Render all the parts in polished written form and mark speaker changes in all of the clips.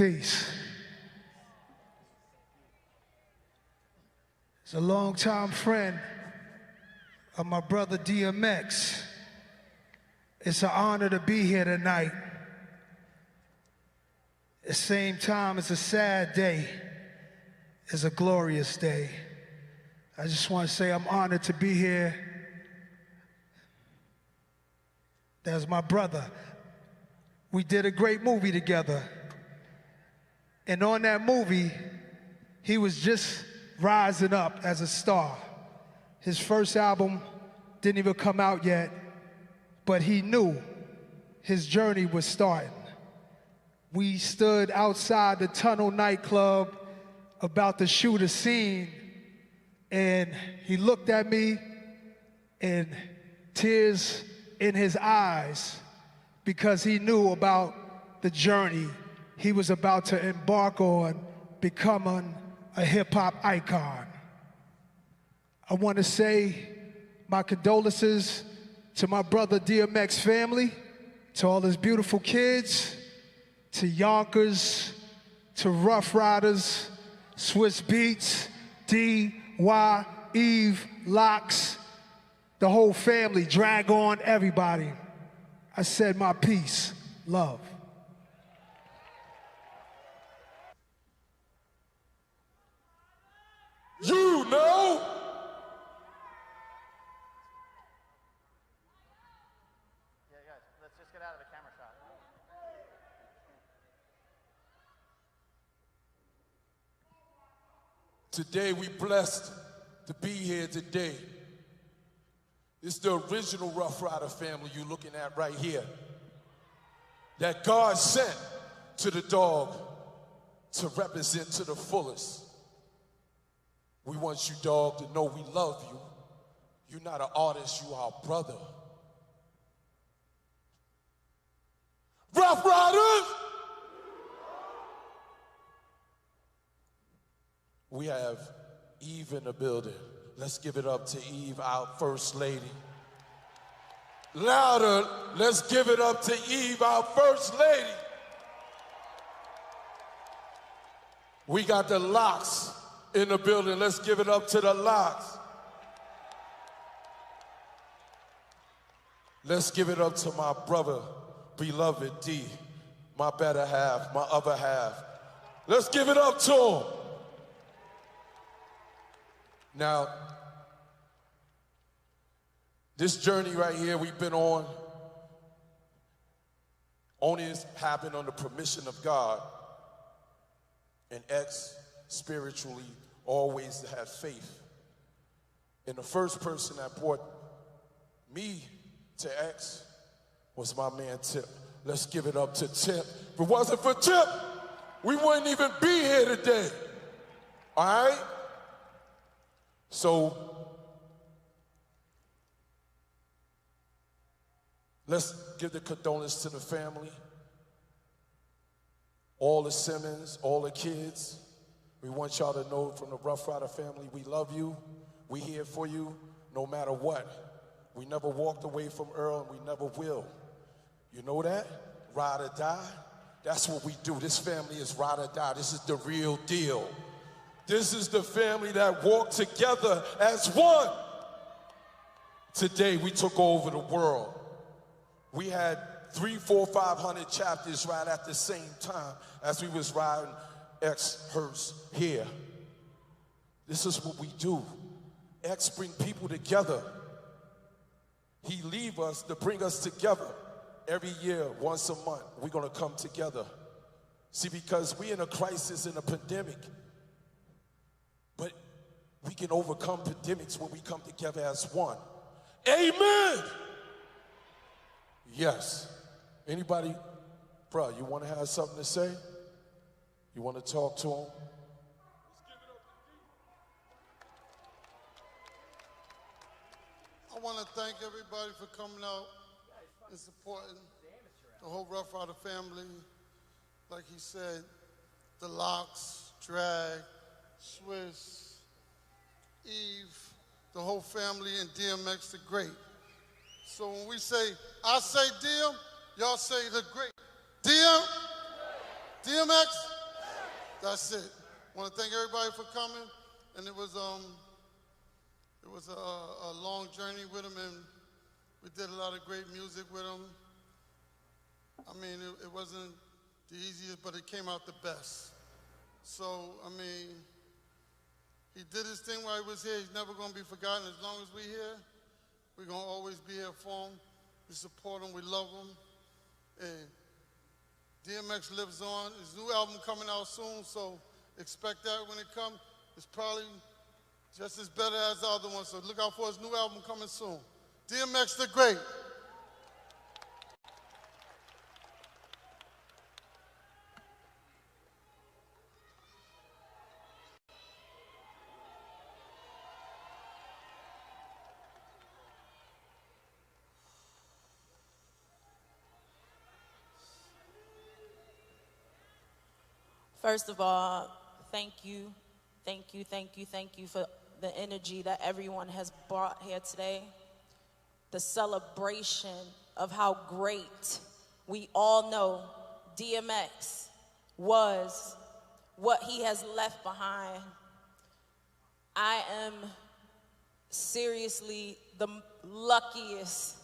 Speaker 1: Peace. It's a longtime friend of my brother DMX. It's an honor to be here tonight. At the same time, it's a sad day. It's a glorious day. I just want to say I'm honored to be here. That's my brother. We did a great movie together. And on that movie, he was just rising up as a star. His first album didn't even come out yet, but he knew his journey was starting. We stood outside the Tunnel nightclub about to shoot a scene, and he looked at me, and tears in his eyes, because he knew about the journey he was about to embark on, becoming a hip-hop icon. I want to say my condolences to my brother DMX family, to all his beautiful kids, to Yonkers, to Rough Riders, Swiss Beats, D.Y., Eve, Locks, the whole family, Drag On, everybody. I said my peace, love.
Speaker 2: You know.
Speaker 3: Yeah, guys, let's just get out of the camera shot.
Speaker 2: Today we blessed to be here today. It's the original Rough Rider family you're looking at right here, that God sent to the dog to represent to the fullest. We want you, dog, to know we love you. You're not an artist, you are a brother. Rough Riders! We have Eve in the building. Let's give it up to Eve, our First Lady. Louder, let's give it up to Eve, our First Lady. We got the Locks in the building. Let's give it up to the Locks. Let's give it up to my brother, beloved D, my better half, my other half. Let's give it up to him. Now, this journey right here we've been on only has happened on the permission of God. And X spiritually always had faith. And the first person that brought me to X was my man Tip. Let's give it up to Tip. If it wasn't for Tip, we wouldn't even be here today. All right? So, let's give the condolence to the family, all the Simmons, all the kids. We want y'all to know from the Rough Rider family, we love you. We here for you no matter what. We never walked away from Earl, and we never will. You know that? Ride or die. That's what we do. This family is ride or die. This is the real deal. This is the family that walked together as one. Today, we took over the world. We had 300, 400, 500 chapters right at the same time as we was riding X hearse here. This is what we do. X bring people together. He leave us to bring us together. Every year, once a month, we're gonna come together. See, because we're in a crisis, in a pandemic, but we can overcome pandemics when we come together as one. Amen! Yes. Anybody, bro, you want to have something to say? You want to talk to him?
Speaker 4: I want to thank everybody for coming out and supporting the whole Rough Rider family. Like he said, the Locks, Drag, Swiss, Eve, the whole family, and DMX the Great. So when we say, I say DM, y'all say the Great. DM, DMX, That's it. Want to thank everybody for coming, and it was a long journey with him, and we did a lot of great music with him. I mean, it wasn't the easiest, but it came out the best. So, I mean, he did his thing while he was here. He's never going to be forgotten. As long as we're here, we're going to always be here for him. We support him. We love him. And DMX lives on. His new album coming out soon, so expect that when it comes. It's probably just as better as the other one, so look out for his new album coming soon. DMX the Great.
Speaker 5: First of all, thank you for the energy that everyone has brought here today. The celebration of how great we all know DMX was, what he has left behind. I am seriously the luckiest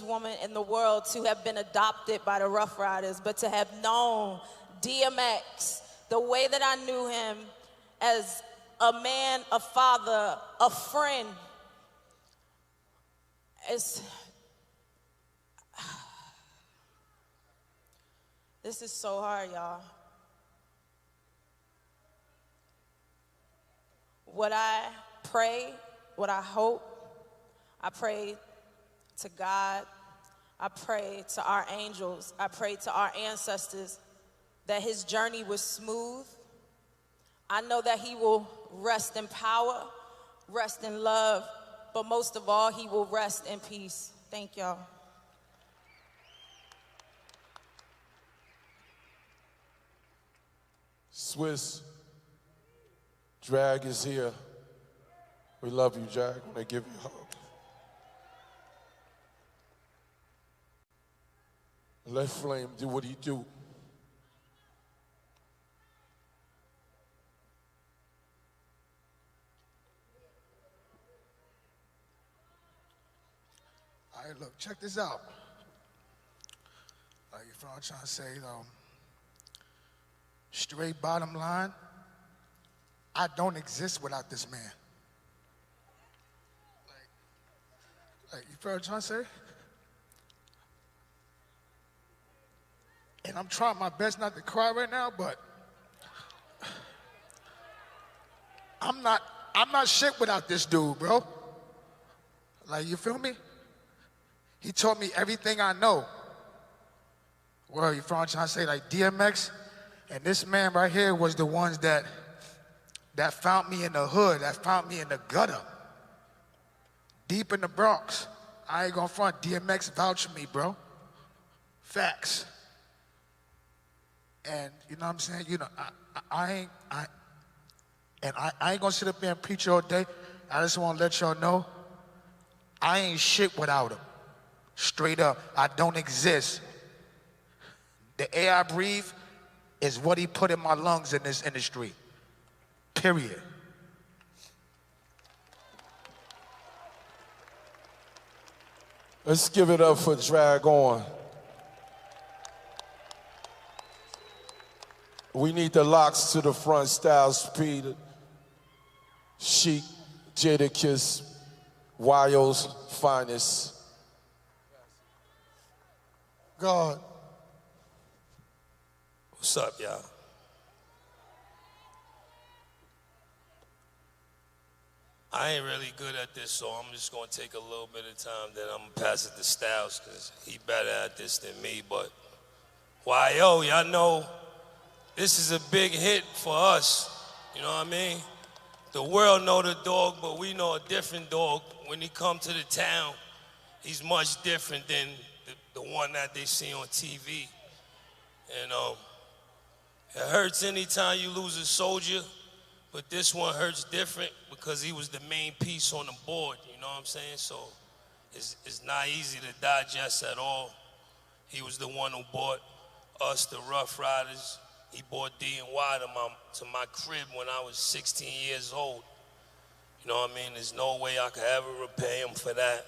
Speaker 5: woman in the world to have been adopted by the Rough Riders, but to have known DMX the way that I knew him, as a man, a father, a friend. This is so hard, y'all. What I pray, what I hope, I pray to God, I pray to our angels, I pray to our ancestors that his journey was smooth. I know that he will rest in power, rest in love, but most of all, he will rest in peace. Thank y'all.
Speaker 2: Swizz, Drag is here. We love you, Drag. They give you a hug. Let Flame do what he do.
Speaker 1: All right, look, check this out. You know what I'm trying to say, straight bottom line, I don't exist without this man. Like you feel what I'm trying to say? And I'm trying my best not to cry right now, but I'm not shit without this dude, bro. Like, you feel me? He taught me everything I know. Well, you feel what I'm trying to say? Like DMX and this man right here was the ones that found me in the hood, that found me in the gutter, deep in the Bronx. I ain't gonna front. DMX vouched for me, bro. Facts. And you know what I'm saying? You know, I ain't gonna sit up there and preach all day. I just wanna let y'all know, I ain't shit without him. Straight up, I don't exist. The air I breathe is what he put in my lungs in this industry. Period.
Speaker 2: Let's give it up for Drag On. We need the locks to the front. Styles P, Chic, Jadakiss, Wyo's finest.
Speaker 4: God.
Speaker 6: What's up, y'all? I ain't really good at this, so I'm just gonna take a little bit of time, then I'm gonna pass it to Styles, because he better at this than me. But Yo, y'all know this is a big hit for us, you know what I mean? The world know the dog, but we know a different dog. When he come to the town, he's much different than the one that they see on TV. And it hurts anytime you lose a soldier, but this one hurts different because he was the main piece on the board, you know what I'm saying? So it's not easy to digest at all. He was the one who brought us, the Rough Riders, He brought D&Y to my crib when I was 16 years old. You know what I mean? There's no way I could ever repay him for that.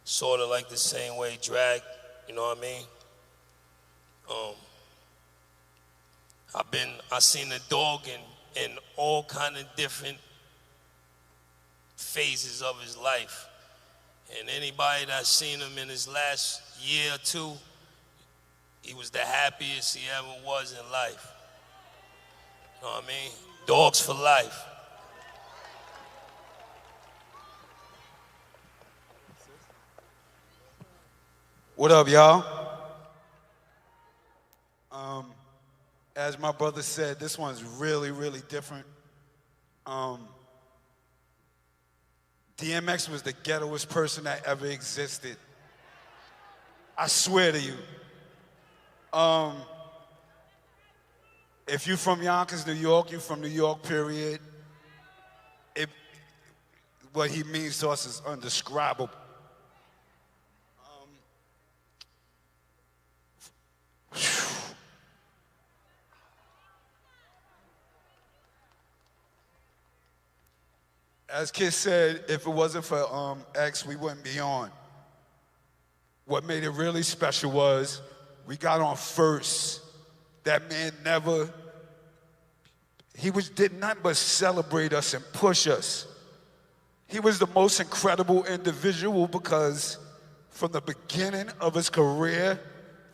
Speaker 6: Sort of like the same way Drag, you know what I mean? I seen the dog in all kind of different phases of his life. And anybody that's seen him in his last year or two, he was the happiest he ever was in life. You know what I mean? Dogs for life.
Speaker 7: What up, y'all? As my brother said, this one's really, really different. DMX was the ghettoest person that ever existed. I swear to you. If you're from Yonkers, New York, you're from New York, period. What he means to us is undescribable. As Kid said, if it wasn't for X, we wouldn't be on. What made it really special was we got on first. That man did nothing but celebrate us and push us. He was the most incredible individual because from the beginning of his career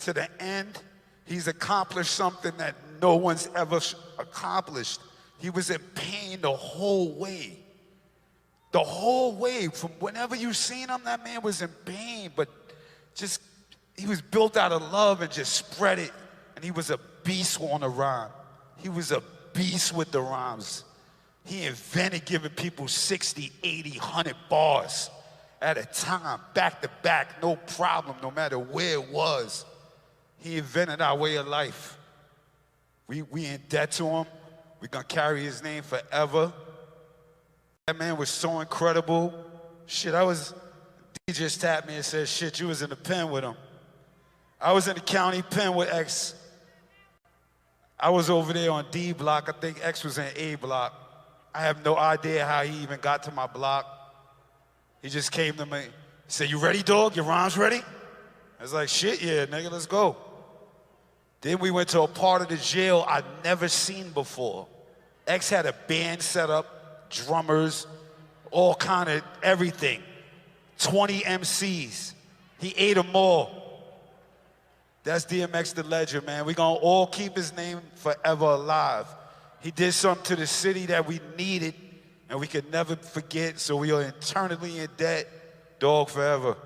Speaker 7: to the end, he's accomplished something that no one's ever accomplished. He was in pain the whole way. The whole way, from whenever you seen him, that man was in pain, but he was built out of love and just spread it. And he was a beast on the rhyme. He was a beast with the rhymes. He invented giving people 60, 80, 100 bars at a time, back to back, no problem, no matter where it was. He invented our way of life. We in debt to him. We're gonna carry his name forever. That man was so incredible. Shit, D just tapped me and said, shit, you was in the pen with him. I was in the county pen with X. I was over there on D block. I think X was in A block. I have no idea how he even got to my block. He just came to me. He said, you ready, dog? Your rhymes ready? I was like, shit, yeah, nigga, let's go. Then we went to a part of the jail I'd never seen before. X had a band set up, drummers, all kind of everything. 20 MCs. He ate them all. That's DMX the legend, man. We're going to all keep his name forever alive. He did something to the city that we needed and we could never forget, so we are eternally in debt. Dog forever.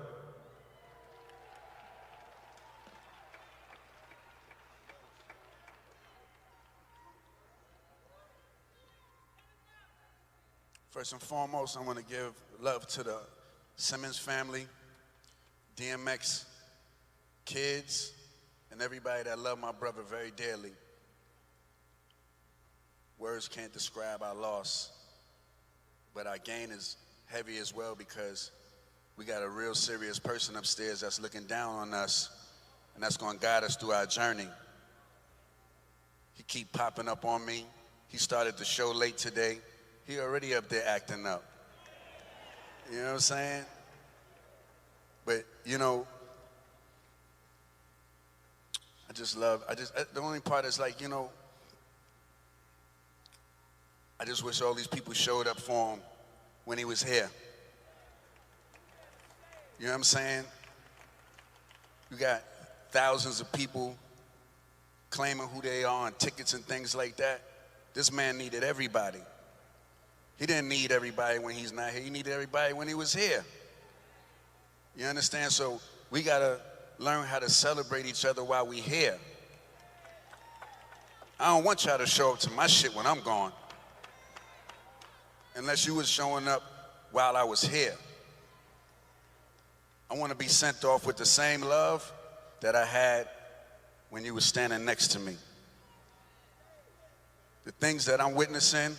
Speaker 8: First and foremost, I want to give love to the Simmons family, DMX kids, and everybody that love my brother very dearly. Words can't describe our loss, but our gain is heavy as well because we got a real serious person upstairs that's looking down on us, and that's going to guide us through our journey. He keep popping up on me. He started the show late today. He already up there acting up. You know what I'm saying? But, you know, the only part is like, you know, I just wish all these people showed up for him when he was here. You know what I'm saying? You got thousands of people claiming who they are on tickets and things like that. This man needed everybody. He didn't need everybody when he's not here. He needed everybody when he was here. You understand? So we got to learn how to celebrate each other while we here. I don't want y'all to show up to my shit when I'm gone. Unless you was showing up while I was here. I want to be sent off with the same love that I had when you were standing next to me. The things that I'm witnessing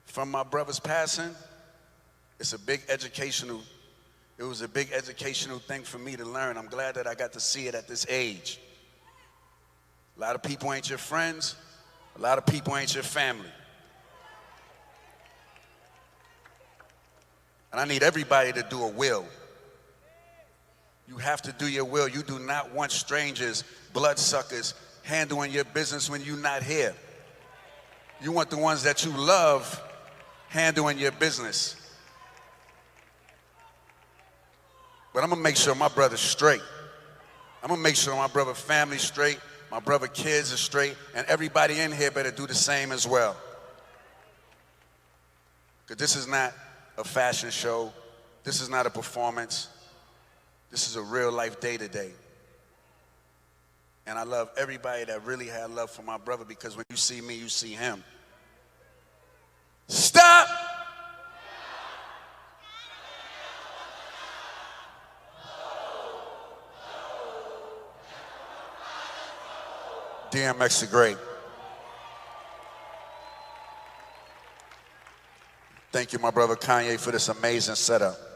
Speaker 8: from my brother's passing, it was a big educational thing for me to learn. I'm glad that I got to see it at this age. A lot of people ain't your friends. A lot of people ain't your family. And I need everybody to do a will. You have to do your will. You do not want strangers, bloodsuckers, handling your business when you're not here. You want the ones that you love handling your business. But I'm gonna make sure my brother's straight. I'm gonna make sure my brother's family's straight, my brother's kids are straight, and everybody in here better do the same as well. Because this is not a fashion show. This is not a performance. This is a real life day-to-day. And I love everybody that really had love for my brother, because when you see me, you see him. Stop! DMX the Great. Thank you, my brother Kanye, for this amazing setup.